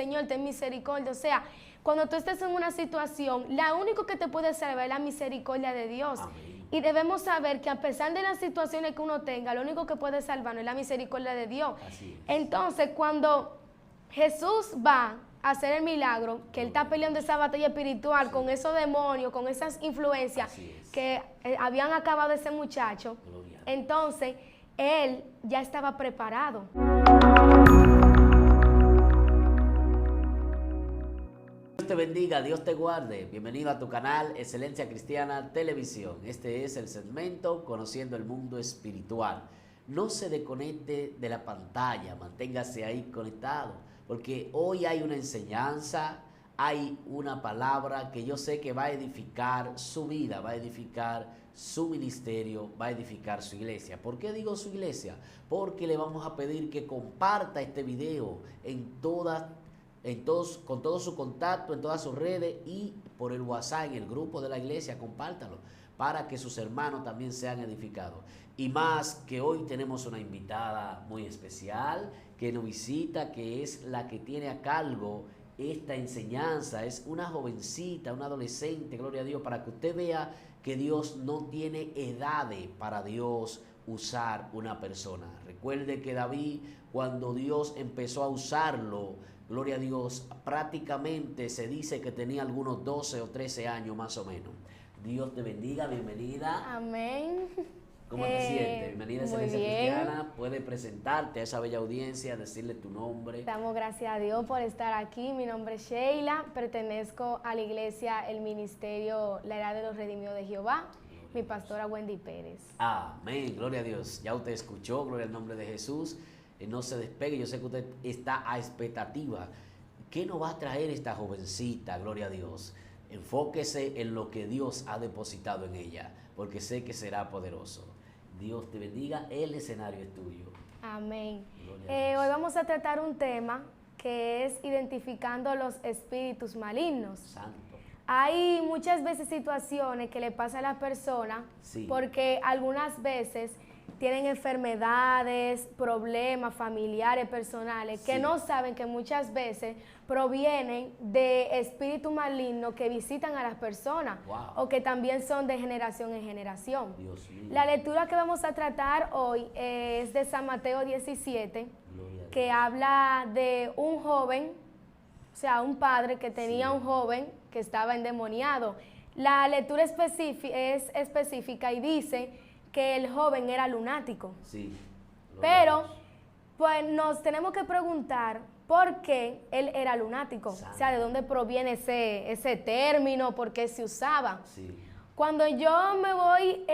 Señor, ten misericordia. O sea, cuando tú estés en una situación, lo único que te puede salvar es la misericordia de Dios. Amén. Y debemos saber que a pesar de las situaciones que uno tenga, lo único que puede salvarnos es la misericordia de Dios. Así es. Entonces, cuando Jesús va a hacer el milagro, que él está peleando esa batalla espiritual Sí. con esos demonios, con esas influencias Así es. que habían acabado ese muchacho, Gloria a Dios. entonces él ya estaba preparado. Dios te bendiga, Dios te guarde. Bienvenido a tu canal Excelencia Cristiana Televisión. Este es el segmento Conociendo el Mundo Espiritual. No se desconecte de la pantalla, manténgase ahí conectado, porque hoy hay una enseñanza, hay una palabra que yo sé que va a edificar su vida, va a edificar su ministerio, va a edificar su iglesia. ¿Por qué digo su iglesia? Porque le vamos a pedir que comparta este video con todo su contacto, en todas sus redes y por el WhatsApp, en el grupo de la iglesia, compártalo para que sus hermanos también sean edificados. Y más que hoy tenemos una invitada muy especial que nos visita, que es la que tiene a cargo esta enseñanza. Es una jovencita, una adolescente, gloria a Dios, para que usted vea que Dios no tiene edades para Dios usar una persona. Recuerde que David, cuando Dios empezó a usarlo, gloria a Dios, prácticamente se dice que tenía algunos 12 o 13 años más o menos. Dios te bendiga, bienvenida. Amén. ¿Cómo te sientes? Bienvenida a Muy Excelencia bien. Cristiana. Puedes presentarte a esa bella audiencia, decirle tu nombre. Damos gracias a Dios por estar aquí. Mi nombre es Sheila, pertenezco a la iglesia, el ministerio La Edad de los Redimidos de Jehová. Mi pastora Wendy Pérez. Amén, gloria a Dios. Ya usted escuchó, gloria al nombre de Jesús. No se despegue, yo sé que usted está a expectativa. ¿Qué nos va a traer esta jovencita, gloria a Dios? Enfóquese en lo que Dios ha depositado en ella, porque sé que será poderoso. Dios te bendiga, el escenario es tuyo. Amén. Gloria a Dios. Hoy vamos a tratar un tema que es identificando los espíritus malignos. Santo. Hay muchas veces situaciones que le pasa a la persona Sí. porque algunas veces tienen enfermedades, problemas familiares, personales, que Sí. no saben que muchas veces provienen de espíritus malignos que visitan a las personas. Wow. O que también son de generación en generación. Dios mío. La lectura que vamos a tratar hoy es de San Mateo 17, Gloria a Dios. que habla de un joven, o sea, un padre que tenía Sí. un joven que estaba endemoniado. La lectura es específica y dice que el joven era lunático. Sí. Gloria a Pero, Dios. pues nos tenemos que preguntar por qué él era lunático. Santo. O sea, de dónde proviene ese término, por qué se usaba. Sí. Cuando yo me voy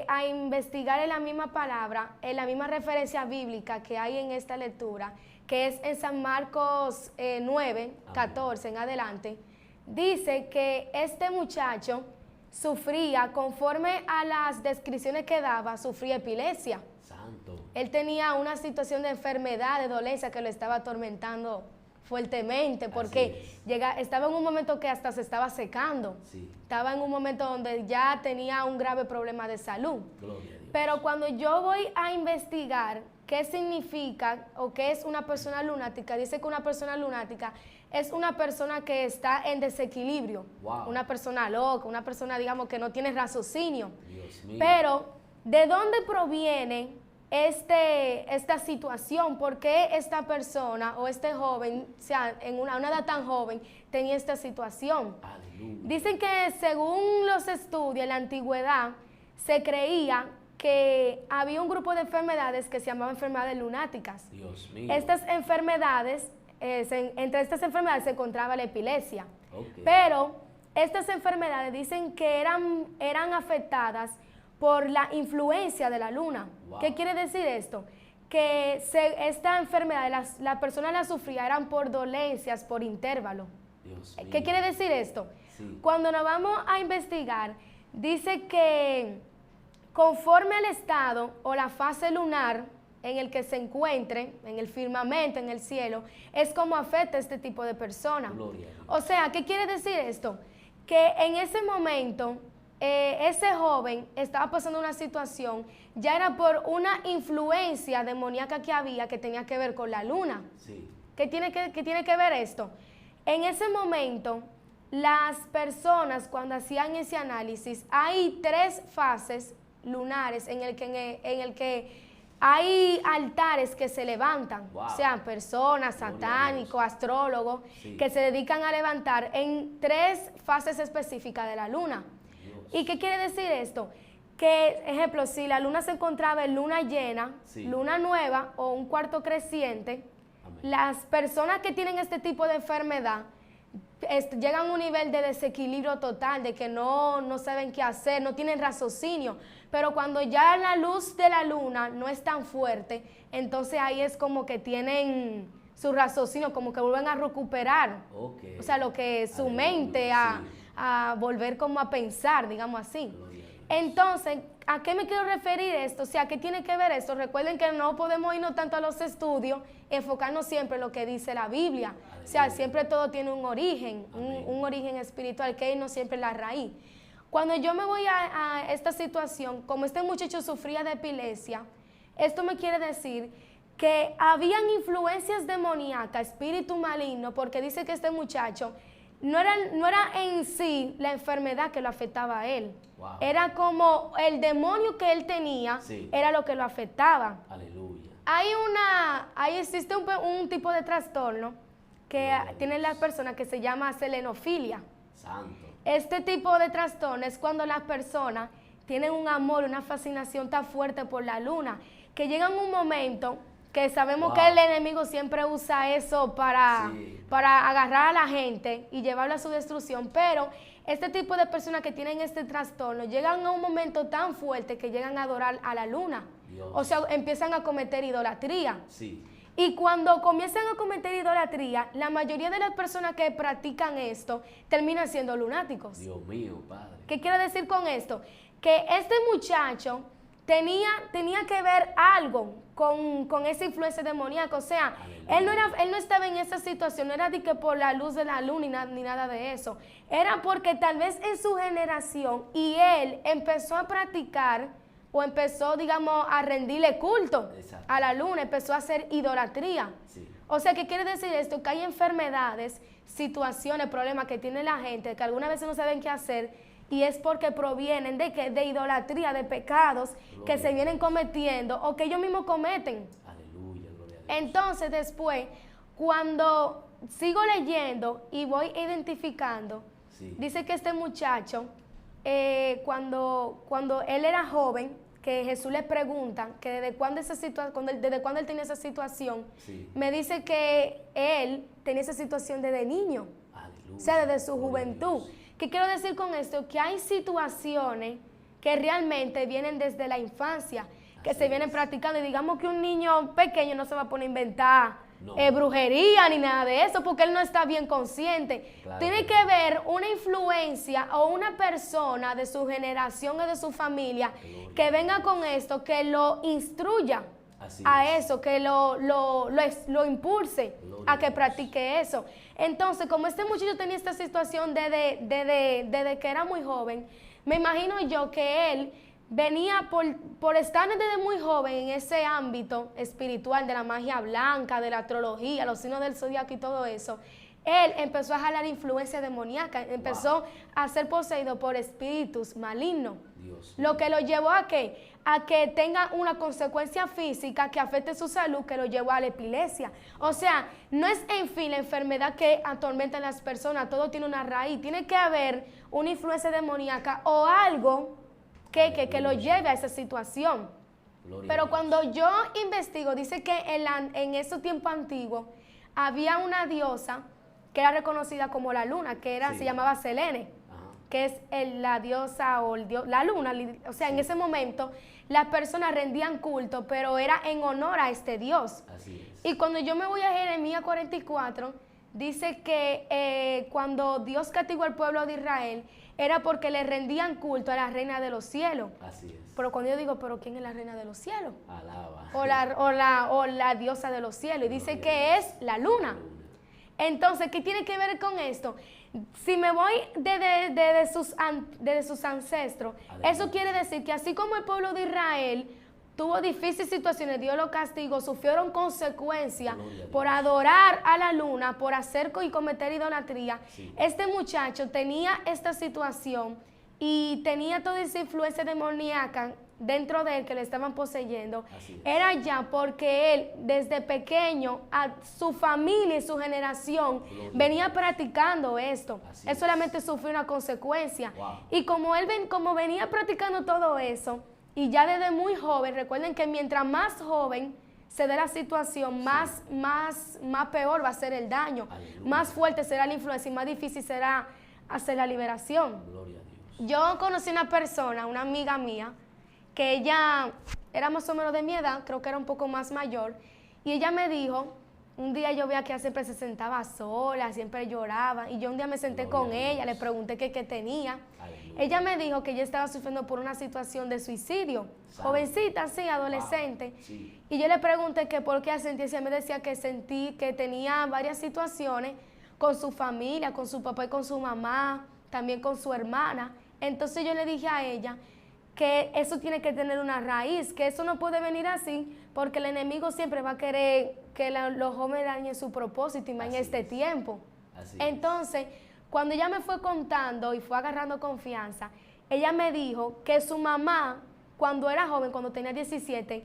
a investigar en la misma palabra, en la misma referencia bíblica que hay en esta lectura, que es en San Marcos 9, 14 en adelante, dice que este muchacho sufría, conforme a las descripciones que daba, sufría epilepsia. Santo. Él tenía una situación de enfermedad, de dolencia que lo estaba atormentando fuertemente, porque estaba en un momento que hasta se estaba secando. Sí. Estaba en un momento donde ya tenía un grave problema de salud. Gloria a Dios. Pero cuando yo voy a investigar qué significa o qué es una persona lunática, dice que una persona lunática es una persona que está en desequilibrio, Wow. una persona loca, una persona, digamos, que no tiene raciocinio. Dios mío. Pero, ¿de dónde proviene esta situación? ¿Por qué esta persona o este joven, o sea, en una edad tan joven, tenía esta situación? Aleluya. Dicen que según los estudios en la antigüedad, se creía que había un grupo de enfermedades que se llamaban enfermedades lunáticas. Dios mío. Estas enfermedades, entre estas enfermedades se encontraba la epilepsia. Ok. Pero estas enfermedades dicen que eran afectadas por la influencia de la luna. Wow. ¿Qué quiere decir esto? Que esta enfermedad, la persona la sufría eran por dolencias, por intervalo. Dios mío. ¿Qué quiere decir esto? Sí. Cuando nos vamos a investigar, dice que conforme al estado o la fase lunar en el que se encuentre, en el firmamento, en el cielo, es como afecta a este tipo de persona. Gloria a Dios. O sea, ¿qué quiere decir esto? Que en ese momento ese joven estaba pasando una situación, ya era por una influencia demoníaca que había que tenía que ver con la luna. Sí. ¿Qué tiene que ver esto? En ese momento, las personas cuando hacían ese análisis, hay 3 fases lunares en el que hay altares que se levantan, Wow. sean personas, satánicos, astrólogos, Sí. que se dedican a levantar en 3 fases específicas de la luna. Dios. ¿Y qué quiere decir esto? Que, ejemplo, si la luna se encontraba en luna llena, Sí. luna nueva o un cuarto creciente, Amén. las personas que tienen este tipo de enfermedad llegan a un nivel de desequilibrio total, de que no saben qué hacer, no tienen raciocinio. Pero cuando ya la luz de la luna no es tan fuerte, entonces ahí es como que tienen su raciocinio, como que vuelven a recuperar. Ok. O sea, lo que su Aleluya, mente sí. a volver como a pensar, digamos así. Gloria a Dios. Entonces, ¿a qué me quiero referir esto? O sea, ¿qué tiene que ver esto? Recuerden que no podemos irnos tanto a los estudios, enfocarnos siempre en lo que dice la Biblia. O sea, siempre todo tiene un origen, un origen espiritual, que irnos siempre en la raíz. Cuando yo me voy a esta situación, como este muchacho sufría de epilepsia, esto me quiere decir que habían influencias demoníacas, espíritu maligno, porque dice que este muchacho no era en sí la enfermedad que lo afectaba a él. Wow. Era como el demonio que él tenía, Sí. era lo que lo afectaba. Aleluya. Ahí existe un tipo de trastorno que Gloria a tienen Dios. las personas que se llama selenofilia. Santo. Este tipo de trastorno es cuando las personas tienen un amor, una fascinación tan fuerte por la luna, que llegan un momento que sabemos Wow. que el enemigo siempre usa eso Sí. para agarrar a la gente y llevarla a su destrucción, pero este tipo de personas que tienen este trastorno llegan a un momento tan fuerte que llegan a adorar a la luna. Dios. O sea, empiezan a cometer idolatría. Sí. Y cuando comienzan a cometer idolatría, la mayoría de las personas que practican esto terminan siendo lunáticos. Dios mío, Padre. ¿Qué quiero decir con esto? Que este muchacho tenía que ver algo con esa influencia demoníaca. O sea, Aleluya. él no estaba en esa situación, no era de que por la luz de la luna ni nada de eso. Era porque tal vez en su generación y él empezó a practicar o empezó, digamos, a rendirle culto Exacto. a la luna, empezó a hacer idolatría. Sí. O sea, ¿qué quiere decir esto? Que hay enfermedades, situaciones, problemas que tiene la gente que algunas veces no saben qué hacer y es porque provienen de idolatría, de pecados que se vienen cometiendo o que ellos mismos cometen. Aleluya, gloria a Dios. Entonces, después, cuando sigo leyendo y voy identificando, Sí. dice que este muchacho, cuando él era joven, que Jesús le pregunta que desde cuándo él tenía esa situación, Sí. me dice que él tenía esa situación desde niño, Aleluya. o sea, desde su Gloria a juventud. Dios. ¿Qué quiero decir con esto? Que hay situaciones que realmente vienen desde la infancia, que Así se vienen es. practicando. Y digamos que un niño pequeño no se va a poner a inventar No. brujería ni nada de eso, porque él no está bien consciente. Claro Tiene que que ver una influencia o una persona de su generación o de su familia Gloria. que venga con esto, que lo instruya Así a es. eso, que lo impulse Gloria a a que Dios. practique eso. Entonces, como este muchacho tenía esta situación desde que era muy joven, me imagino yo que él venía por estar desde muy joven en ese ámbito espiritual de la magia blanca, de la astrología, los signos del zodiaco y todo eso. Él empezó a jalar influencia demoníaca, empezó a ser poseído por espíritus malignos. Dios. Lo que lo llevó a qué? A que tenga una consecuencia física que afecte su salud, que lo llevó a la epilepsia. O sea, no es en fin la enfermedad que atormenta a las personas, todo tiene una raíz. Tiene que haber una influencia demoníaca o algo que lo lleve a esa situación. Gloria a Pero Dios. cuando yo investigo, dice que en esos tiempos antiguos había una diosa que era reconocida como la luna, que Sí. se llamaba Selene, Ajá. que es la diosa o el dios, la luna. O sea, en ese momento las personas rendían culto, pero era en honor a este dios. Así es. Y cuando yo me voy a Jeremías 44, dice que cuando Dios castigó al pueblo de Israel, era porque le rendían culto a la reina de los cielos. Así es. Pero cuando yo digo, ¿pero quién es la reina de los cielos? Alaba. O la diosa de los cielos. Y dice que es la luna. Entonces, ¿qué tiene que ver con esto? Si me voy desde sus ancestros, Aleluya. eso quiere decir que así como el pueblo de Israel tuvo difíciles situaciones, Dios lo castigó, sufrieron consecuencias Gloria a Dios. por adorar a la luna, por hacer y cometer idolatría. Sí. Este muchacho tenía esta situación y tenía toda esa influencia demoníaca dentro de él que le estaban poseyendo. Así es. Era ya porque él desde pequeño a su familia y su generación Gloria. venía practicando esto. Así Él es. solamente sufrió una consecuencia. Wow. Y como como venía practicando todo eso, y ya desde muy joven, recuerden que mientras más joven se dé la situación, más peor va a ser el daño, Aleluya. más fuerte será la influencia y más difícil será hacer la liberación. Gloria a Dios. Yo conocí una persona, una amiga mía, que ella era más o menos de mi edad, creo que era un poco más mayor, y ella me dijo, un día yo veía que ella siempre se sentaba sola, siempre lloraba, y yo un día me senté Gloria con a ella, Dios. le pregunté qué tenía. Aleluya. Ella me dijo que ella estaba sufriendo por una situación de suicidio, Santo. jovencita, sí, adolescente. Wow. Sí. Y yo le pregunté que por qué sentía, ella me decía que sentí que tenía varias situaciones con su familia, con su papá y con su mamá, también con su hermana. Entonces yo le dije a ella que eso tiene que tener una raíz, que eso no puede venir así, porque el enemigo siempre va a querer que los jóvenes dañen su propósito y más en Así este es. tiempo. Así es. Entonces, cuando ella me fue contando y fue agarrando confianza, ella me dijo que su mamá, cuando era joven, cuando tenía 17,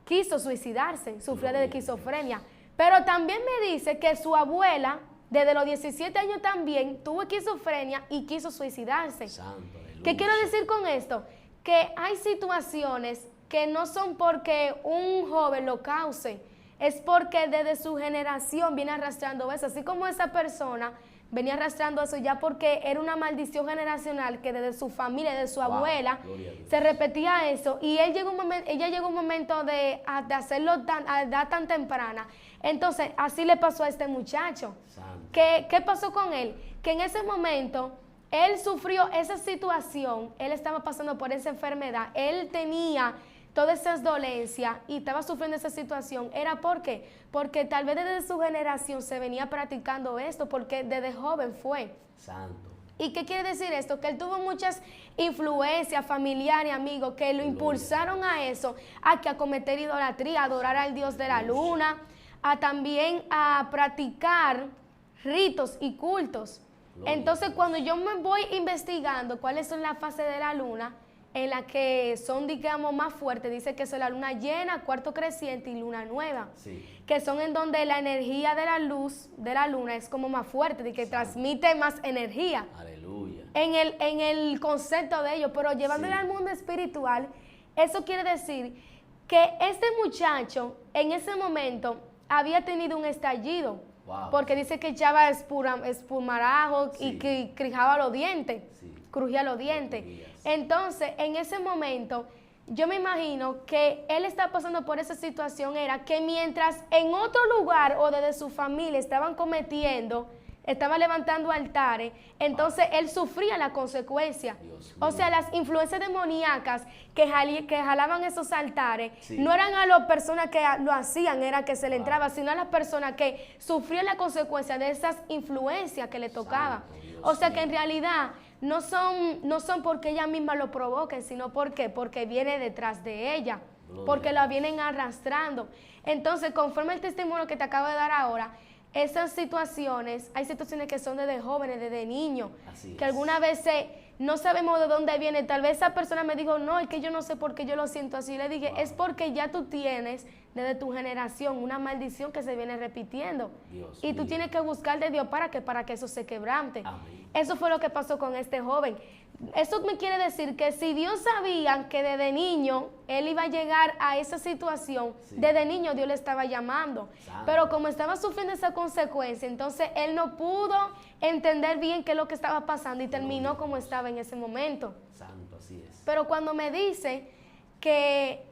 quiso suicidarse, sufría de esquizofrenia. Pero también me dice que su abuela, desde los 17 años también, tuvo esquizofrenia y quiso suicidarse. Santo, aleluya. ¿Qué quiero decir con esto? Que hay situaciones que no son porque un joven lo cause, es porque desde su generación viene arrastrando eso, así como esa persona venía arrastrando eso ya porque era una maldición generacional que desde su familia, desde su Wow, abuela, gloria a Dios. se repetía eso y ella llegó un momento de hacerlo a edad tan temprana. Entonces, así le pasó a este muchacho. Santo. ¿Qué pasó con él? Que en ese momento él sufrió esa situación, él estaba pasando por esa enfermedad, él tenía todas esas dolencias y estaba sufriendo esa situación. ¿Era por qué? Porque tal vez desde su generación se venía practicando esto, porque desde joven fue. Santo. ¿Y qué quiere decir esto? Que él tuvo muchas influencias familiares, amigos, que lo impulsaron a eso, a cometer idolatría, a adorar al Dios de la luna, también a practicar ritos y cultos. Gloria Entonces, a Dios. cuando yo me voy investigando cuáles son las fases de la luna, en las que son, digamos, más fuertes, dice que son la luna llena, cuarto creciente y luna nueva, Sí. que son en donde la energía de la luz de la luna es como más fuerte, de que transmite más energía Aleluya. en el concepto de ellos, pero llevándolo Sí. al mundo espiritual, eso quiere decir que este muchacho en ese momento había tenido un estallido, Wow. porque dice que echaba espumarajo y Sí. que crijaba los dientes, Sí. crujía los dientes. Días. Entonces, en ese momento, yo me imagino que él está pasando por esa situación, era que mientras en otro lugar o desde su familia estaban levantando altares, entonces él sufría la consecuencia. Dios O mío. sea, las influencias demoníacas que jalaban esos altares, Sí. no eran a las personas que lo hacían, era que se le Wow. entraba, sino a las personas que sufrían la consecuencia de esas influencias que le tocaban. Santo Dios O sea que en mío. realidad no son porque ella misma lo provoque, sino porque viene detrás de ella, Gloria porque a la Dios. vienen arrastrando. Entonces, conforme el testimonio que te acabo de dar ahora, esas situaciones, hay situaciones que son desde jóvenes, desde niños, Así que es. algunas veces no sabemos de dónde viene. Tal vez esa persona me dijo, no, es que yo no sé por qué yo lo siento así. Le dije, Wow. es porque ya tú tienes desde tu generación una maldición que se viene repitiendo. Dios Y tú mío. tienes que buscar de Dios para que eso se quebrante. Amén. Eso fue lo que pasó con este joven. Eso me quiere decir que si Dios sabía que desde niño él iba a llegar a esa situación, Sí. desde niño Dios le estaba llamando. Santo. Pero como estaba sufriendo esa consecuencia, entonces él no pudo entender bien qué es lo que estaba pasando y terminó como estaba en ese momento. Santo, así es. Pero cuando me dice que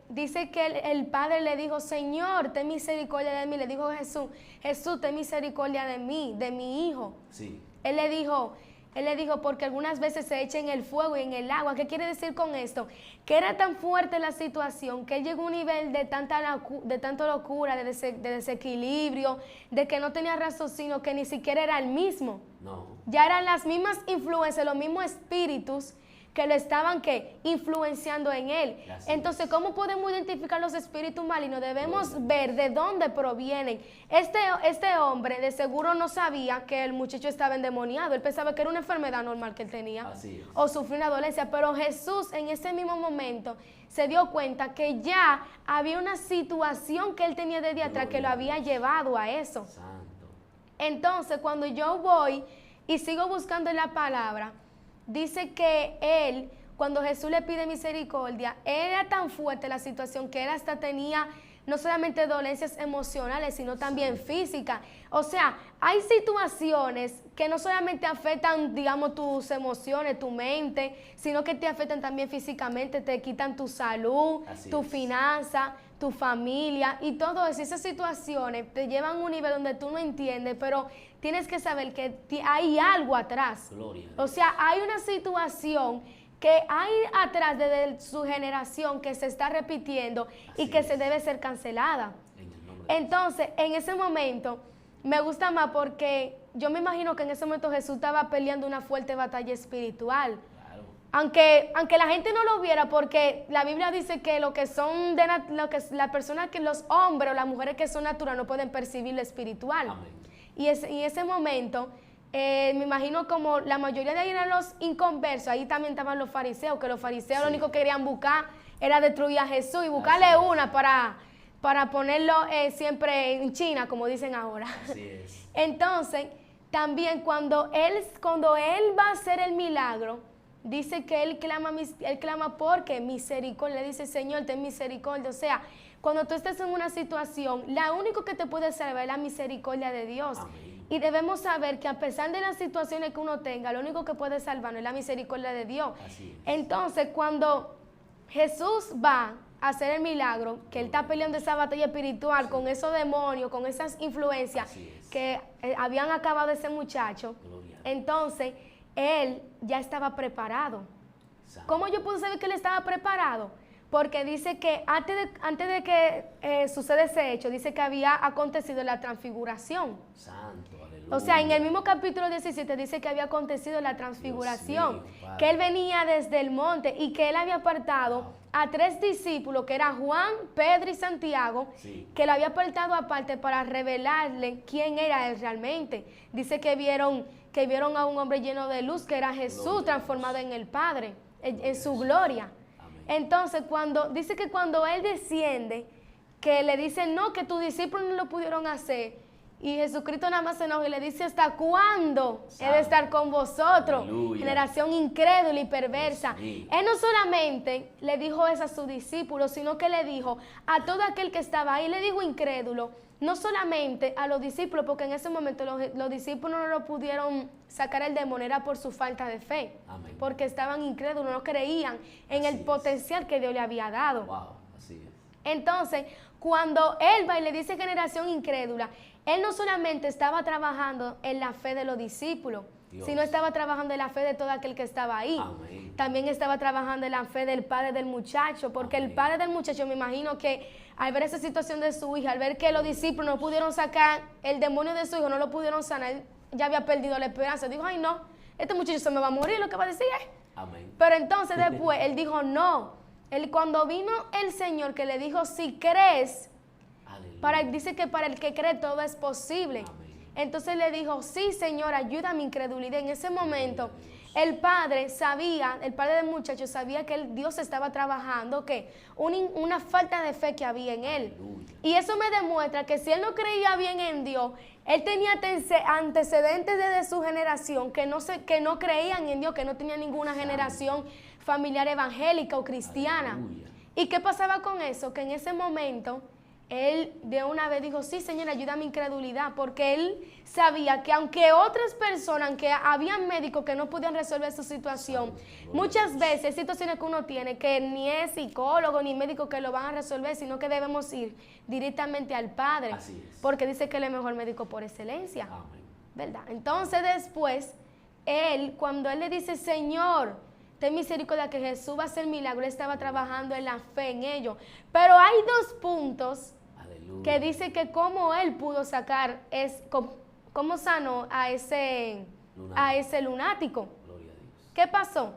el Padre le dijo, Señor, ten misericordia de mí, le dijo Jesús, Jesús, ten misericordia de mí, de mi hijo. Sí. Él le dijo, porque algunas veces se echa en el fuego y en el agua. ¿Qué quiere decir con esto? Que era tan fuerte la situación que él llegó a un nivel de tanta locura, de desequilibrio, de que no tenía raciocinio, que ni siquiera era el mismo. No. Ya eran las mismas influencias, los mismos espíritus que lo estaban ¿qué? Influenciando en él. Así Entonces, es. ¿cómo podemos identificar los espíritus malignos? Debemos ver de dónde provienen. Este hombre de seguro no sabía que el muchacho estaba endemoniado. Él pensaba que era una enfermedad normal que él tenía Así es. o sufrió una dolencia, pero Jesús en ese mismo momento se dio cuenta que ya había una situación que él tenía desde atrás que lo había llevado a eso. Santo. Entonces, cuando yo voy y sigo buscando en la palabra, dice que él, cuando Jesús le pide misericordia, era tan fuerte la situación que él hasta tenía no solamente dolencias emocionales, sino también físicas. O sea, hay situaciones que no solamente afectan, digamos, tus emociones, tu mente, sino que te afectan también físicamente, te quitan tu salud, Así tu es. finanza, tu familia y todo eso. Esas situaciones te llevan a un nivel donde tú no entiendes, pero tienes que saber que hay algo atrás. Gloria a O Dios. sea, hay una situación que hay atrás de su generación que se está repitiendo y Así que es. se debe ser cancelada. En el nombre de Entonces, en ese momento, me gusta más porque yo me imagino que en ese momento Jesús estaba peleando una fuerte batalla espiritual. Claro. Aunque la gente no lo viera, porque la Biblia dice que lo que son la persona que los hombres o las mujeres que son naturales no pueden percibir lo espiritual. Amén. Y en ese momento, me imagino como la mayoría de ahí eran los inconversos, ahí también estaban los fariseos, que los fariseos lo Sí. único que querían buscar era destruir a Jesús y buscarle Así es. una para ponerlo siempre en China, como dicen ahora. Así es. Entonces, también cuando él va a hacer el milagro, dice que él clama porque misericordia, le dice, Señor, ten misericordia. O sea, cuando tú estés en una situación, la único que te puede salvar es la misericordia de Dios. Amén. Y debemos saber que a pesar de las situaciones que uno tenga, lo único que puede salvarnos es la misericordia de Dios. Así es. Entonces, cuando Jesús va a hacer el milagro, que él está peleando esa batalla espiritual con esos demonios, con esas influencias Así es. que habían acabado ese muchacho, Gloria a Dios. entonces él ya estaba preparado. Santo. ¿Cómo yo pude saber que él estaba preparado? Porque dice que antes de que suceda ese hecho, dice que había acontecido la transfiguración. Santo, aleluya. O sea, en el mismo capítulo 17 dice que había acontecido la transfiguración, Dios mío, Padre. que él venía desde el monte y que él había apartado a 3 discípulos, que eran Juan, Pedro y Santiago, Sí. que lo había apartado aparte para revelarle quién era él realmente. Dice que vieron a un hombre lleno de luz, que era Jesús Gloria a Dios. transformado en el Padre, en su gloria. Amén. Entonces, dice que cuando él desciende, que le dicen, no, que tus discípulos no lo pudieron hacer, y Jesucristo nada más se enoja y le dice, ¿hasta cuándo he de estar con vosotros? Aleluya. Generación incrédula y perversa. Dios mío. Él no solamente le dijo eso a sus discípulos, sino que le dijo a todo aquel que estaba ahí, le dijo incrédulo, no solamente a los discípulos, porque en ese momento los discípulos no lo pudieron sacar el demonio, era por su falta de fe, Amén. porque estaban incrédulos, no creían en Así el es. potencial que Dios le había dado. Wow, así es. Entonces, cuando él va y le dice generación incrédula, él no solamente estaba trabajando en la fe de los discípulos, Dios. sino estaba trabajando en la fe de todo aquel que estaba ahí. Amén. También estaba trabajando en la fe del padre del muchacho, porque el Amén. padre del muchacho, me imagino que al ver esa situación de su hija, al ver que los discípulos no pudieron sacar el demonio de su hijo, no lo pudieron sanar, él ya había perdido la esperanza. Dijo, ay no, este muchacho se me va a morir, lo que va a decir es. Amén. Pero entonces después él dijo, no. Él, cuando vino el Señor que le dijo, si crees, Aleluya. dice que para el que cree todo es posible. Amén. Entonces le dijo, sí, Señor, ayuda a mi incredulidad. En ese momento, Gloria a Dios. el padre del muchacho sabía que Dios estaba trabajando, que una falta de fe que había en él. Aleluya. Y eso me demuestra que si él no creía bien en Dios, él tenía antecedentes desde su generación que no creían en Dios, que no tenía ninguna generación familiar evangélica o cristiana. Aleluya. ¿Y qué pasaba con eso? Que en ese momento él de una vez dijo, sí, Señor, ayuda a mi incredulidad, porque él sabía que aunque otras personas, aunque habían médicos que no podían resolver su situación, muchas veces hay situaciones que uno tiene que ni es psicólogo ni médico que lo van a resolver, sino que debemos ir directamente al Padre, Así es. porque dice que él es el mejor médico por excelencia, Amén. ¿verdad? Entonces después, cuando él le dice, Señor, ten misericordia, que Jesús va a hacer milagro, él estaba trabajando en la fe en ello. Pero hay 2 puntos Aleluya. que dice que cómo él pudo sacar, cómo sanó a ese lunático. Gloria a Dios. ¿Qué pasó?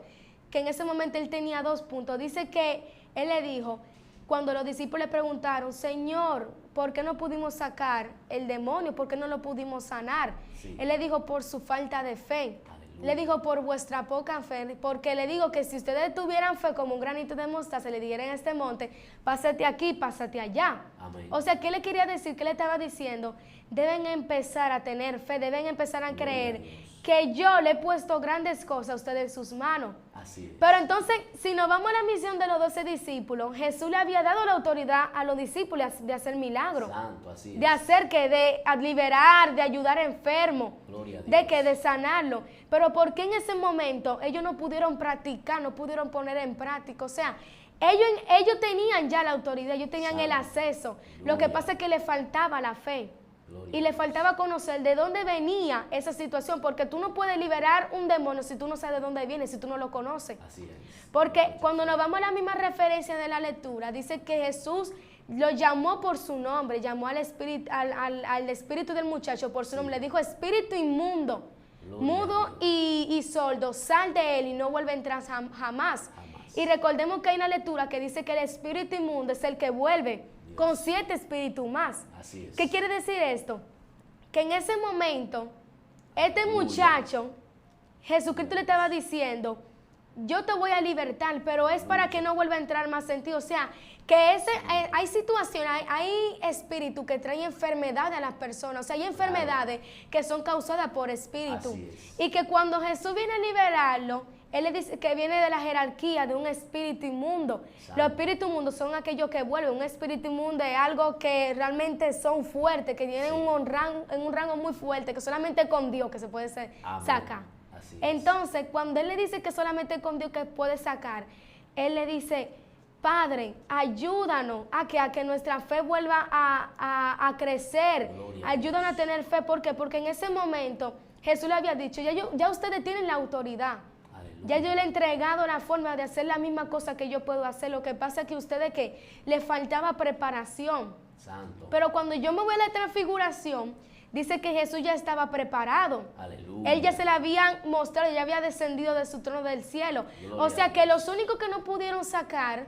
que en ese momento él tenía 2 puntos. Dice que él le dijo, cuando los discípulos le preguntaron, Señor, ¿por qué no pudimos sacar el demonio? ¿Por qué no lo pudimos sanar? Sí. Él le dijo, por su falta de fe. Le dijo, por vuestra poca fe, porque le digo que si ustedes tuvieran fe como un granito de mostaza, le dijeran a este monte, pásate aquí, pásate allá. Amén. O sea, ¿qué le quería decir? ¿Qué le estaba diciendo? Deben empezar a tener fe, deben empezar a creer que yo le he puesto grandes cosas a ustedes en sus manos. Así es. Pero entonces, si nos vamos a la misión de los 12 discípulos, Jesús le había dado la autoridad a los discípulos de hacer milagros. Santo, así es. De hacer que, de liberar, de ayudar a enfermos, Gloria a Dios. de que de sanarlo. Pero ¿por qué en ese momento ellos no pudieron practicar, no pudieron poner en práctica? O sea, ellos tenían ya la autoridad, ellos tenían Santo. el acceso. Lo Gloria. que pasa es que le faltaba la fe. Gloria Y a le Dios. faltaba conocer de dónde venía esa situación, porque tú no puedes liberar un demonio si tú no sabes de dónde viene, si tú no lo conoces. Así es. Porque cuando nos vamos a la misma referencia de la lectura, dice que Jesús lo llamó por su nombre, llamó al espíritu del muchacho por su nombre, le dijo, espíritu inmundo, Gloria mudo a Dios. y sordo, sal de él y no vuelve a entrar jamás. Y recordemos que hay una lectura que dice que el espíritu inmundo es el que vuelve con 7 espíritus más. Así es. ¿Qué quiere decir esto? Que en ese momento, este Aleluya. muchacho, Jesucristo le estaba diciendo, yo te voy a libertar, pero es para que no vuelva a entrar más en ti. O sea, que hay situaciones, hay espíritus que traen enfermedades a las personas. O sea, hay enfermedades que son causadas por espíritu. Así es. Y que cuando Jesús viene a liberarlo, Él le dice que viene de la jerarquía de un espíritu inmundo. Santo. Los espíritus inmundos son aquellos que vuelven. Un espíritu inmundo es algo que realmente son fuertes, que tienen Sí. un rango muy fuerte, que solamente con Dios que se puede Amén. sacar. Así es. Entonces, cuando Él le dice que solamente con Dios que puede sacar, Él le dice, Padre, ayúdanos a que nuestra fe vuelva a crecer. Gloria a Ayúdanos a Dios. tener fe. ¿Por qué? Porque en ese momento Jesús le había dicho, ya ustedes tienen la autoridad. Aleluya. Ya yo le he entregado la forma de hacer la misma cosa que yo puedo hacer. Lo que pasa es que ustedes que le faltaba preparación. Santo. Pero cuando yo me voy a la transfiguración, dice que Jesús ya estaba preparado. Aleluya. Él ya se le habían mostrado, ya había descendido de su trono del cielo. Gloria O sea a que Dios. los únicos que no pudieron sacar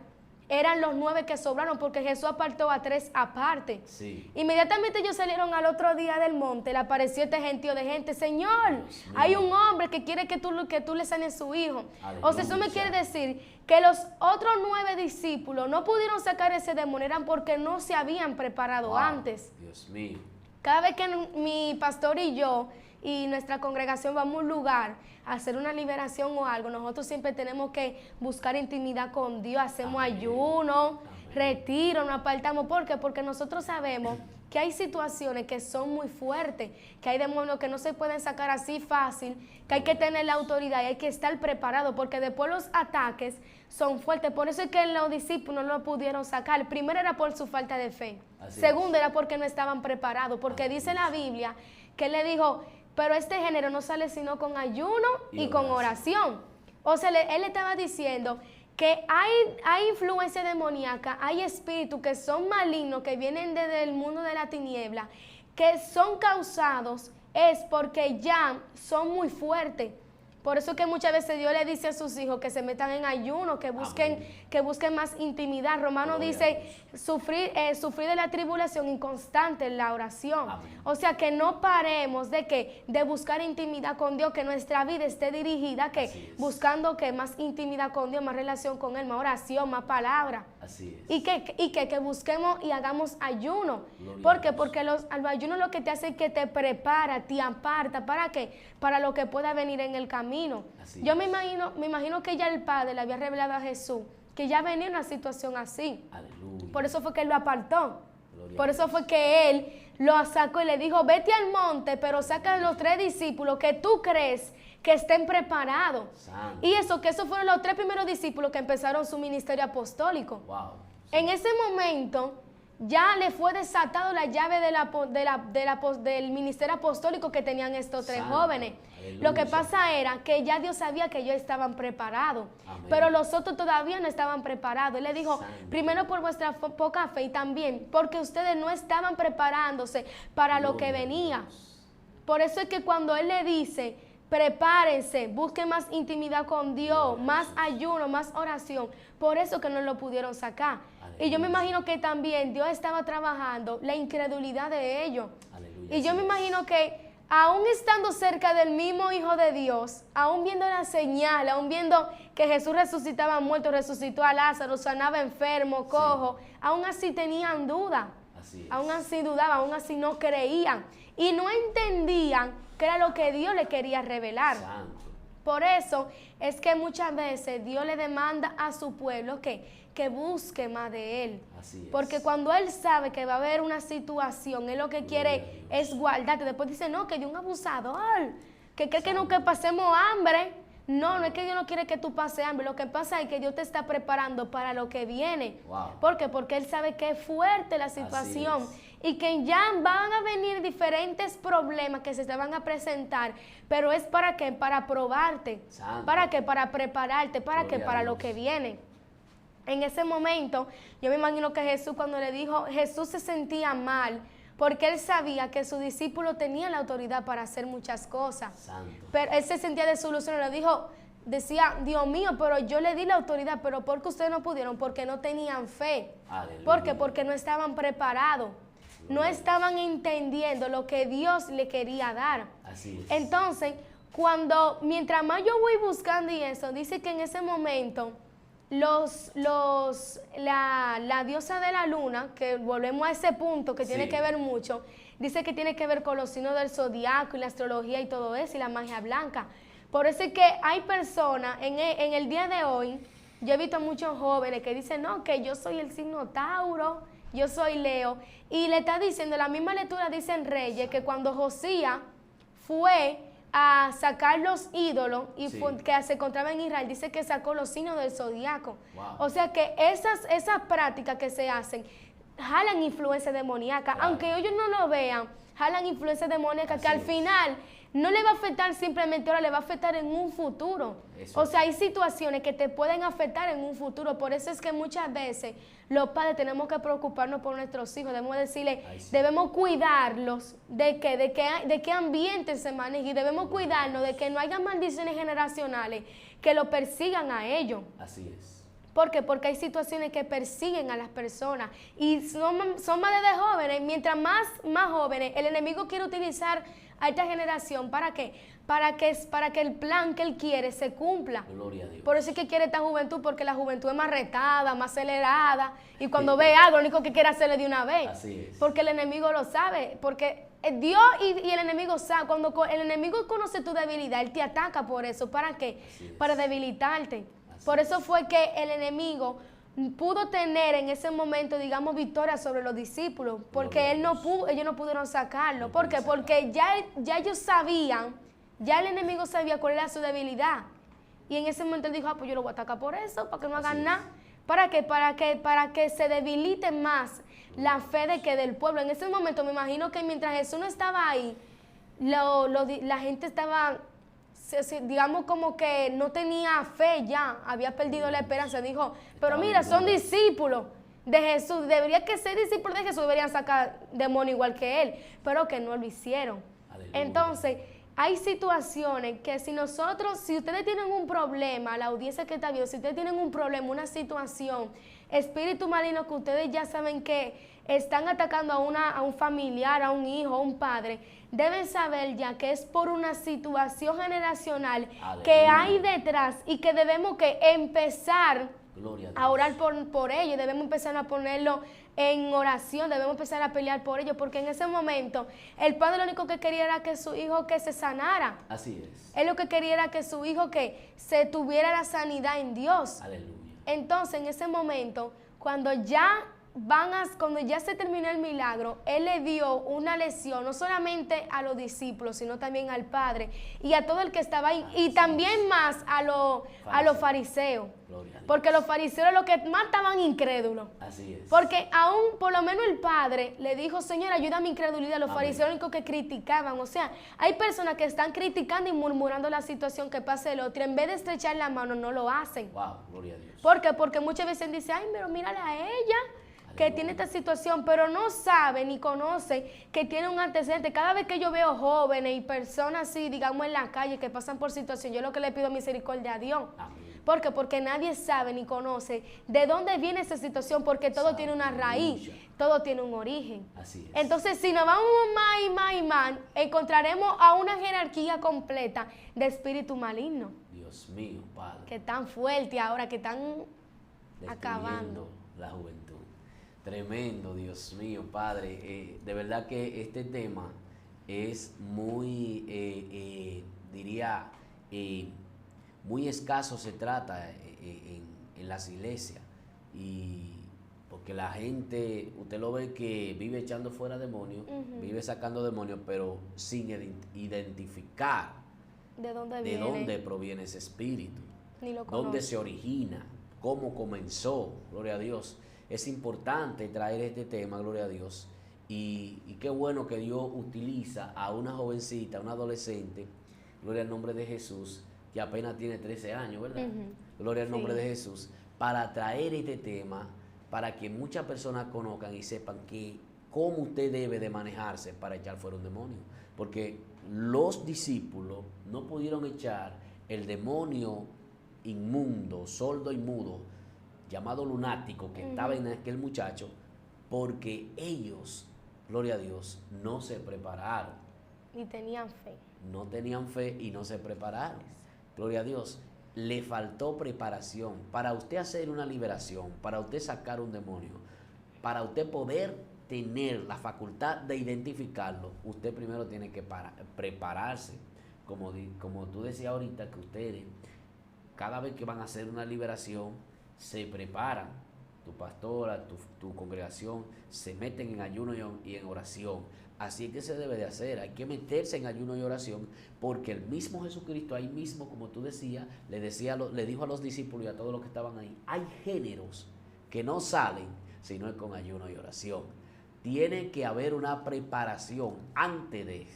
eran los 9 que sobraron, porque Jesús apartó a 3 aparte. Sí. Inmediatamente ellos salieron al otro día del monte, le apareció este gentío de gente, Señor, Dios mío. hay un hombre que quiere que tú le sanes su hijo. O sea, eso me Aleluya. quiere decir que los otros 9 discípulos no pudieron sacar ese demonio, eran porque no se habían preparado Wow. antes. Dios mío. Cada vez que mi pastor y yo y nuestra congregación vamos a un lugar a hacer una liberación o algo, nosotros siempre tenemos que buscar intimidad con Dios, hacemos Amén. ayuno, Amén. retiro, nos apartamos. ¿Por qué? Porque nosotros sabemos que hay situaciones que son muy fuertes, que hay demonios que no se pueden sacar así fácil, que hay que tener la autoridad y hay que estar preparado, porque después los ataques son fuertes. Por eso es que los discípulos no lo pudieron sacar. Primero era por su falta de fe. Así Segundo era porque no estaban preparados, porque dice la Biblia que él le dijo, pero este género no sale sino con ayuno y con oración. O sea, él le estaba diciendo que hay influencia demoníaca, hay espíritus que son malignos, que vienen desde el mundo de la tiniebla, que son causados es porque ya son muy fuertes. Por eso que muchas veces Dios le dice a sus hijos que se metan en ayuno, que busquen más intimidad. Romano Gloria dice sufrir de la tribulación inconstante en la oración. Amén. O sea, que no paremos de buscar intimidad con Dios, que nuestra vida esté dirigida, que Así es. buscando que más intimidad con Dios, más relación con Él, más oración, más palabra. Así es. Y que busquemos y hagamos ayuno. Gloria ¿Por a qué? Dios. Porque el ayuno lo que te hace es que te prepara, te aparta. ¿Para qué? Para lo que pueda venir en el camino. Así Yo es. me imagino que ya el Padre le había revelado a Jesús que ya venía una situación así. Aleluya. Por eso fue que Él lo apartó. Gloria Por a eso Dios. fue que Él lo sacó y le dijo, vete al monte, pero saca a los 3 discípulos que tú crees que estén preparados. Santo. Y que esos fueron los 3 primeros discípulos que empezaron su ministerio apostólico. Wow. En ese momento ya le fue desatado la llave del ministerio apostólico que tenían estos 3 Santo. jóvenes. Aleluya. Lo que pasa era que ya Dios sabía que ellos estaban preparados, Amén. pero los otros todavía no estaban preparados. Él le dijo, Santo. primero por vuestra poca fe y también porque ustedes no estaban preparándose para lo que Gloria a venía. Dios. Por eso es que cuando Él le dice, prepárense, busquen más intimidad con Dios, más ayuno, más oración. Por eso que no lo pudieron sacar. Aleluya. Y yo me imagino que también Dios estaba trabajando la incredulidad de ellos. Aleluya, Y yo me imagino que aún estando cerca del mismo Hijo de Dios, aún viendo la señal, aún viendo que Jesús resucitaba muerto, resucitó a Lázaro, sanaba enfermo, cojo, aún así tenían duda. Así es. Aún así dudaban, aún así no creían. Y no entendían qué era lo que Dios le quería revelar. Santo. Por eso es que muchas veces Dios le demanda a su pueblo que busque más de Él. Así es. Porque cuando Él sabe que va a haber una situación, Él lo que Gloria a quiere Dios. es guardarte. Después dice, no, que de un abusador, que cree que no, que pasemos hambre. No, no es que Dios no quiere que tú pases hambre. Lo que pasa es que Dios te está preparando para lo que viene. Wow. ¿Por qué? Porque Él sabe que es fuerte la situación. es. Y que ya van a venir diferentes problemas que se te van a presentar. Pero es para qué? Para probarte. Santo. ¿Para qué? Para prepararte. ¿Para Gloria qué? a Para Dios. lo que viene. En ese momento, yo me imagino que Jesús, cuando le dijo, Jesús se sentía mal, porque él sabía que su discípulo tenía la autoridad para hacer muchas cosas. Santo. Pero él se sentía desilusionado, le dijo, decía, Dios mío, pero yo le di la autoridad, pero ¿por qué ustedes no pudieron? Porque no tenían fe. Aleluya. ¿Por qué? Porque no estaban preparados, no estaban entendiendo lo que Dios le quería dar. Así es. Entonces, mientras más yo voy buscando y eso, dice que en ese momento la diosa de la luna, que volvemos a ese punto que tiene Sí. que ver mucho, dice que tiene que ver con los signos del zodiaco y la astrología y todo eso, y la magia blanca. Por eso es que hay personas, en el día de hoy, yo he visto a muchos jóvenes que dicen, no, que yo soy el signo Tauro, yo soy Leo, y le está diciendo, la misma lectura dice en Reyes, que cuando Josías fue a sacar los ídolos y Sí. que se encontraba en Israel, dice que sacó los signos del zodiaco. Wow. O sea que esas prácticas que se hacen jalan influencia demoníaca, Claro. aunque ellos no lo vean, jalan influencia demoníaca que Así al es. final no le va a afectar simplemente ahora, le va a afectar en un futuro. Eso O es. sea, hay situaciones que te pueden afectar en un futuro. Por eso es que muchas veces los padres tenemos que preocuparnos por nuestros hijos. Debemos decirle, Ay, sí. debemos cuidarlos de qué ambiente se maneja y debemos cuidarnos de que no haya maldiciones generacionales que lo persigan a ellos. Así es. ¿Por qué? Porque hay situaciones que persiguen a las personas y son más de jóvenes. Mientras más jóvenes, el enemigo quiere utilizar a esta generación. ¿Para qué? Para que el plan que él quiere se cumpla. Gloria a Dios. Por eso es que quiere esta juventud, porque la juventud es más retada, más acelerada, y cuando ve algo, lo único que quiere hacerle de una vez. Así es. Porque el enemigo lo sabe, porque Dios y el enemigo sabe, cuando el enemigo conoce tu debilidad, él te ataca por eso. ¿Para qué? Así es. Para debilitarte. Así Por es. eso fue que el enemigo pudo tener en ese momento, digamos, victoria sobre los discípulos, porque Gloria a Dios. ellos no pudieron sacarlo. No ¿Por qué? pudieron Porque ya ellos sabían, ya el enemigo sabía cuál era su debilidad. Y en ese momento él dijo, pues yo lo voy a atacar por eso, para que no Así hagan es. nada. ¿Para qué? Para que se debilite más la fe de que del pueblo. En ese momento me imagino que mientras Jesús no estaba ahí, la gente estaba, digamos, como que no tenía fe ya, había perdido la esperanza. Dijo, pero Estaba mira, en son duda. discípulos de Jesús, debería que ser discípulos de Jesús, deberían sacar demonios igual que él, pero que no lo hicieron. Aleluya. Entonces, hay situaciones que si ustedes tienen un problema, la audiencia que está viendo, si ustedes tienen un problema, una situación, espíritu maligno que ustedes ya saben que están atacando a un familiar, a un hijo, a un padre, deben saber ya que es por una situación generacional Aleluya. que hay detrás y que debemos que empezar Gloria a Dios. a orar por ellos, debemos empezar a ponerlo en oración, debemos empezar a pelear por ellos, porque en ese momento el padre lo único que quería era que su hijo que se sanara. Así es. Él lo que quería era que su hijo que se tuviera la sanidad en Dios. Aleluya. Entonces, en ese momento, cuando ya se terminó el milagro, él le dio una lección, no solamente a los discípulos, sino también al Padre y a todo el que estaba ahí, y también más a los fariseos. Gloria a Dios. Porque los fariseos eran los que más estaban incrédulos. Así es. Porque aún, por lo menos el Padre le dijo, Señor, ayuda a mi incredulidad. Los Amén. fariseos eran los únicos que criticaban. O sea, hay personas que están criticando y murmurando la situación que pasa el otro. En vez de estrechar la mano, no lo hacen. Wow, gloria a Dios. ¿Por qué? Porque muchas veces dicen, ay, pero mírale a ella. que tiene esta situación, pero no sabe ni conoce que tiene un antecedente. Cada vez que yo veo jóvenes y personas así, digamos en la calle, que pasan por situación, yo lo que le pido misericordia a Dios. Amén. ¿Por qué? Porque nadie sabe ni conoce de dónde viene esa situación, porque todo tiene una raíz, todo tiene un origen. Así es. Entonces, si nos vamos más y más y más, encontraremos a una jerarquía completa de espíritu maligno, Dios mío, Padre. que tan fuerte ahora, que están acabando. Destruyendo la juventud. Tremendo, Dios mío, Padre. De verdad que este tema es muy, diría, muy escaso se trata en las iglesias. Y porque la gente, usted lo ve que vive echando fuera demonios, vive sacando demonios, pero sin identificar ¿De dónde de viene? dónde proviene ese espíritu, Ni lo dónde conoce. se origina, cómo comenzó, gloria a Dios. Es importante traer este tema, gloria a Dios, y qué bueno que Dios utiliza a una jovencita, a una adolescente, gloria al nombre de Jesús, que apenas tiene 13 años, ¿verdad? Gloria al nombre de Jesús, para traer este tema, para que muchas personas conozcan y sepan que cómo usted debe de manejarse para echar fuera un demonio. Porque los discípulos no pudieron echar el demonio inmundo, sordo y mudo, llamado lunático, que estaba en aquel muchacho, porque ellos, gloria a Dios, no se prepararon. Ni tenían fe. No tenían fe y no se prepararon. Gloria a Dios. Le faltó preparación para usted hacer una liberación, para usted sacar un demonio, para usted poder tener la facultad de identificarlo. Usted primero tiene que prepararse. Como tú decías ahorita, que ustedes, cada vez que van a hacer una liberación, se preparan. Tu pastora, tu congregación, se meten en ayuno y en oración. Así es que se debe de hacer, hay que meterse en ayuno y oración, porque el mismo Jesucristo ahí mismo, como tú decías, le dijo a los discípulos y a todos los que estaban ahí, hay géneros que no salen si no es con ayuno y oración. Tiene que haber una preparación antes de,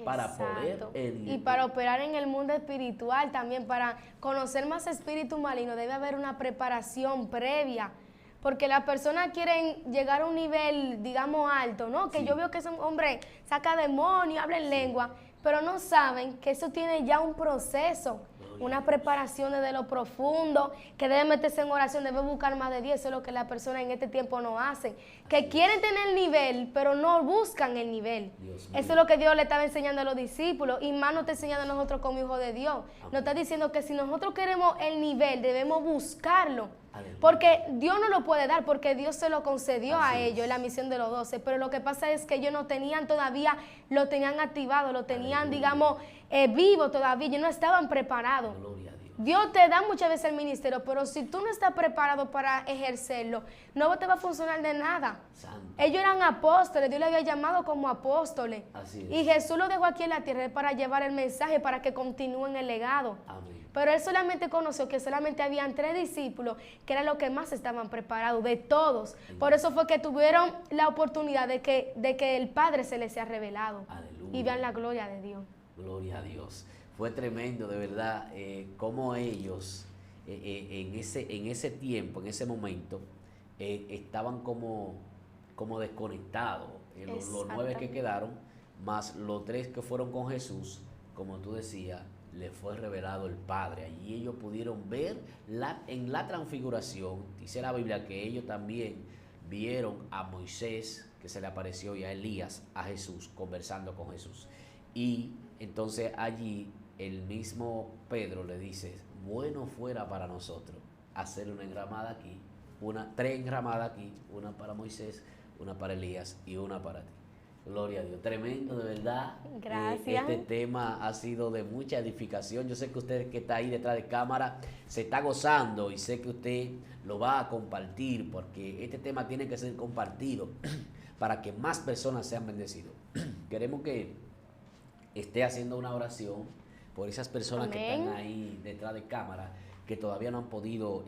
para poder y para operar en el mundo espiritual también, para conocer más espíritu maligno, debe haber una preparación previa. Porque las personas quieren llegar a un nivel, digamos, alto, ¿no? Que yo veo que ese hombre saca demonios, habla en lengua, pero no saben que eso tiene ya un proceso, una preparación desde lo profundo, que debe meterse en oración, debe buscar más de Dios. Eso es lo que las personas en este tiempo no hacen. Que quieren tener el nivel, pero no buscan el nivel. Eso es lo que Dios le estaba enseñando a los discípulos, y más nos está enseñando a nosotros como hijos de Dios. Nos está diciendo que si nosotros queremos el nivel, debemos buscarlo. Porque Dios no lo puede dar, porque Dios se lo concedió a ellos, la misión de los 12. Pero lo que pasa es que ellos no tenían todavía, lo tenían activado, lo tenían, digamos, vivo todavía. Ellos no estaban preparados. Dios te da muchas veces el ministerio, pero si tú no estás preparado para ejercerlo, no te va a funcionar de nada. Ellos eran apóstoles, Dios les había llamado como apóstoles. Y Jesús lo dejó aquí en la tierra para llevar el mensaje, para que continúen el legado. Pero él solamente conoció que solamente habían 3 discípulos, que eran los que más estaban preparados, de todos. Por eso fue que tuvieron la oportunidad de que el Padre se les sea revelado. Y vean la gloria de Dios. Gloria a Dios. Fue tremendo, de verdad, cómo ellos en ese tiempo, en ese momento, estaban como desconectados. Los 9 que quedaron, más los 3 que fueron con Jesús, como tú decías, le fue revelado el Padre. Allí ellos pudieron ver en la transfiguración, dice la Biblia que ellos también vieron a Moisés, que se le apareció, y a Elías, a Jesús, conversando con Jesús. Y entonces allí el mismo Pedro le dice, bueno fuera para nosotros hacer una enramada aquí, 3 enramadas aquí, una para Moisés, una para Elías y una para ti. Gloria a Dios, tremendo, de verdad. Gracias. Este tema ha sido de mucha edificación. Yo sé que usted que está ahí detrás de cámara se está gozando, y sé que usted lo va a compartir, porque este tema tiene que ser compartido para que más personas sean bendecidos. Queremos que esté haciendo una oración por esas personas que están ahí detrás de cámara, que todavía no han podido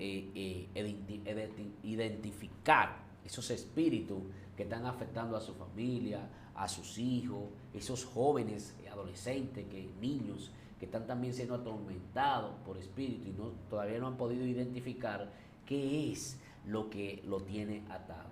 identificar esos espíritus que están afectando a su familia, a sus hijos, esos jóvenes, adolescentes, niños que están también siendo atormentados por espíritus y todavía no han podido identificar qué es lo que lo tiene atado.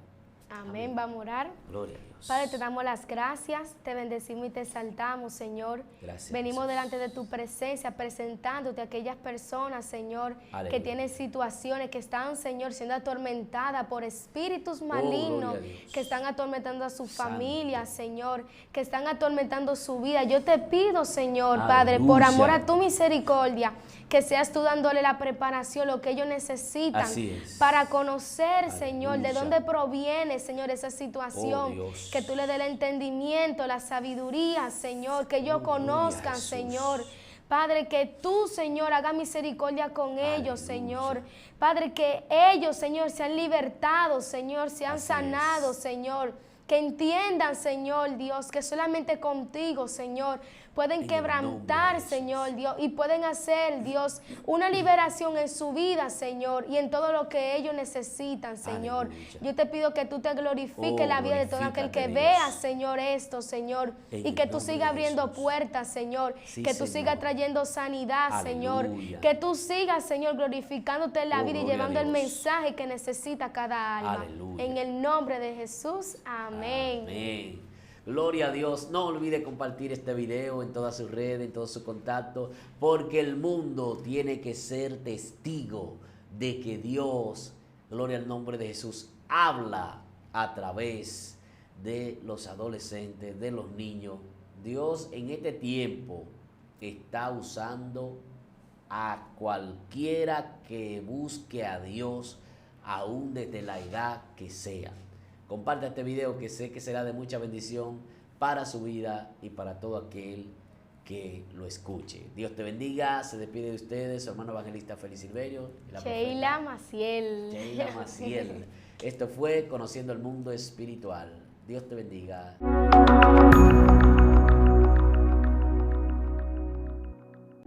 Amén. Vamos a orar. Gloria a Dios. Padre, te damos las gracias, te bendecimos y te exaltamos, Señor. Gracias, Venimos Jesús. delante de tu presencia presentándote a aquellas personas, Señor, Aleluya. que tienen situaciones, que están, Señor, siendo atormentadas por espíritus gloria malignos, a Dios. que están atormentando a su Santo. familia, Señor, que están atormentando su vida. Yo te pido, Señor, Padre, Aleluya. por amor a tu misericordia, que seas tú dándole la preparación, lo que ellos necesitan Así es. para conocer, Señor, de Aleluya. dónde proviene, Señor, esa situación. Oh, Dios. Que tú le des el entendimiento, la sabiduría, Señor, que ellos gloria a conozcan, Jesús. Señor. Padre, que tú, Señor, haga misericordia con ellos, Señor. Padre, que ellos, Señor, sean libertados, Señor, sean Así sanados, es. Señor. Que entiendan, Señor Dios, que solamente contigo, Señor, pueden En el quebrantar, nombre de Jesús. Señor Dios, y pueden hacer, Dios, una liberación en su vida, Señor, y en todo lo que ellos necesitan, Señor. Aleluya. Yo te pido que tú te glorifiques Oh, la vida de todo aquel que glorifícate, vea, Dios. Señor, esto, Señor, En y el que tú nombre sigas de abriendo Jesús. puertas, Señor, Sí, que tú Señor. sigas trayendo sanidad, Señor, Aleluya. que tú sigas, Señor, glorificándote en la Oh, vida y gloria a llevando el Dios. mensaje que necesita cada alma. Aleluya. En el nombre de Jesús, amén. Amén. Gloria a Dios. No olvide compartir este video en todas sus redes, en todos sus contactos, porque el mundo tiene que ser testigo de que Dios, gloria al nombre de Jesús, habla a través de los adolescentes, de los niños. Dios en este tiempo está usando a cualquiera que busque a Dios, aún desde la edad que sea. Comparte este video, que sé que será de mucha bendición para su vida y para todo aquel que lo escuche. Dios te bendiga. Se despide de ustedes su hermano evangelista Félix Silverio y la Sheila profeta Maciel. Sheila Maciel. Esto fue Conociendo el Mundo Espiritual. Dios te bendiga.